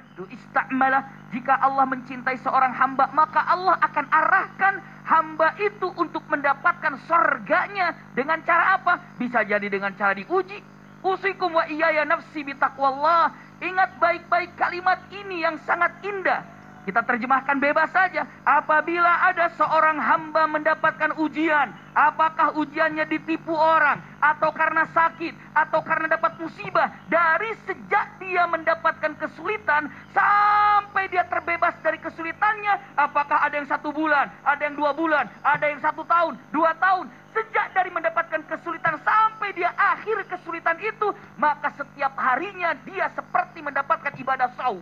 abdu istamala, jika Allah mencintai seorang hamba, maka Allah akan arahkan hamba itu untuk mendapatkan surganya. Dengan cara apa? Bisa jadi dengan cara diuji. Usikum wa iyaya nafsi bitaqwallah. Ingat baik-baik kalimat ini yang sangat indah. Kita terjemahkan bebas saja. Apabila ada seorang hamba mendapatkan ujian, apakah ujiannya ditipu orang, atau karena sakit, atau karena dapat musibah, dari sejak dia mendapatkan kesulitan sampai dia terbebas dari kesulitannya, apakah ada yang 1 bulan, ada yang 2 bulan, ada yang 1 tahun, 2 tahun, sejak dari mendapatkan kesulitan sampai dia akhir kesulitan itu, maka setiap harinya dia seperti mendapatkan ibadah saum.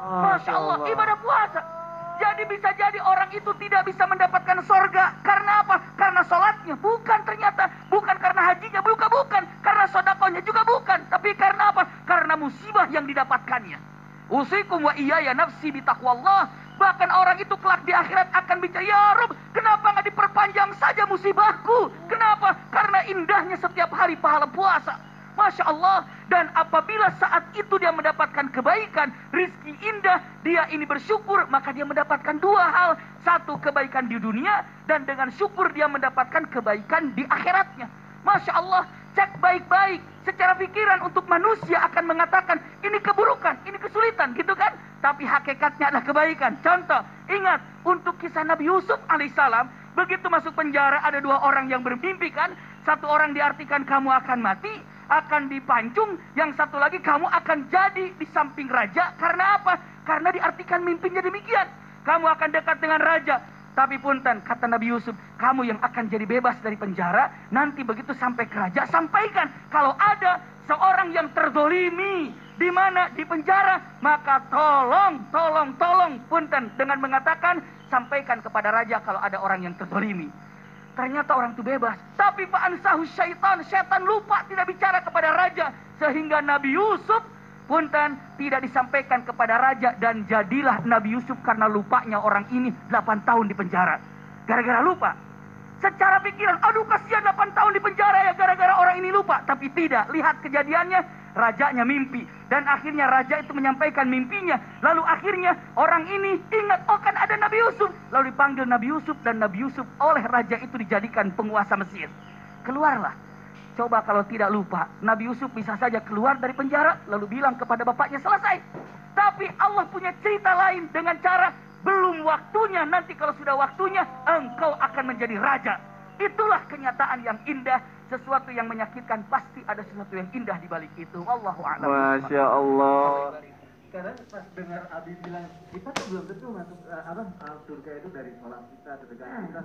Masya Allah, ibadah puasa. Jadi bisa jadi orang itu tidak bisa mendapatkan sorga. Karena apa? Karena sholatnya. Bukan ternyata. Bukan karena hajinya. Bukan. Karena sodakohnya juga bukan. Tapi karena apa? Karena musibah yang didapatkannya. Usikum wa iyaya nafsi bitaqwallah. Bahkan orang itu kelak di akhirat akan bicara, ya Rabb, kenapa nggak diperpanjang saja musibahku? Kenapa? Karena indahnya setiap hari pahala puasa. Masya Allah. Dan apabila saat itu dia mendapatkan kebaikan, rizki indah, dia ini bersyukur, maka dia mendapatkan 2 hal. 1, kebaikan di dunia, dan dengan syukur dia mendapatkan kebaikan di akhiratnya. Masya Allah. Cek baik-baik. Secara pikiran untuk manusia akan mengatakan ini keburukan, ini kesulitan, gitu kan? Tapi hakikatnya adalah kebaikan. Contoh, ingat untuk kisah Nabi Yusuf alaihissalam. Begitu masuk penjara ada 2 orang yang bermimpi kan? 1 orang diartikan kamu akan mati, akan dipancung. Yang 1 lagi kamu akan jadi di samping raja. Karena apa? Karena diartikan mimpinya demikian. Kamu akan dekat dengan raja. Tapi punten, kata Nabi Yusuf, kamu yang akan jadi bebas dari penjara. Nanti begitu sampai ke raja, sampaikan kalau ada seorang yang terzolimi di mana di penjara, maka tolong punten, dengan mengatakan sampaikan kepada raja kalau ada orang yang terzolimi. Ternyata orang itu bebas. Tapi fa'ansahu syaitan lupa tidak bicara kepada raja. Sehingga Nabi Yusuf punten tidak disampaikan kepada raja. Dan jadilah Nabi Yusuf karena lupanya orang ini 8 tahun di penjara. Gara-gara lupa. Secara pikiran, aduh kasihan 8 tahun di penjara ya gara-gara orang ini lupa. Tapi tidak, lihat kejadiannya. Rajanya mimpi. Dan akhirnya raja itu menyampaikan mimpinya. Lalu akhirnya orang ini ingat, oh kan ada Nabi Yusuf. Lalu dipanggil Nabi Yusuf. Dan Nabi Yusuf oleh raja itu dijadikan penguasa Mesir. Keluarlah. Coba kalau tidak lupa, Nabi Yusuf bisa saja keluar dari penjara. Lalu bilang kepada bapaknya selesai. Tapi Allah punya cerita lain dengan cara belum waktunya. Nanti kalau sudah waktunya, engkau akan menjadi raja. Itulah kenyataan yang indah. Sesuatu yang menyakitkan pasti ada sesuatu yang indah di balik itu. Wallahu a'lam. Masya Allah. Sekarang pas dengar Abi bilang kita tuh belum tentu masuk surga itu dari sholat kita, sedekah kita.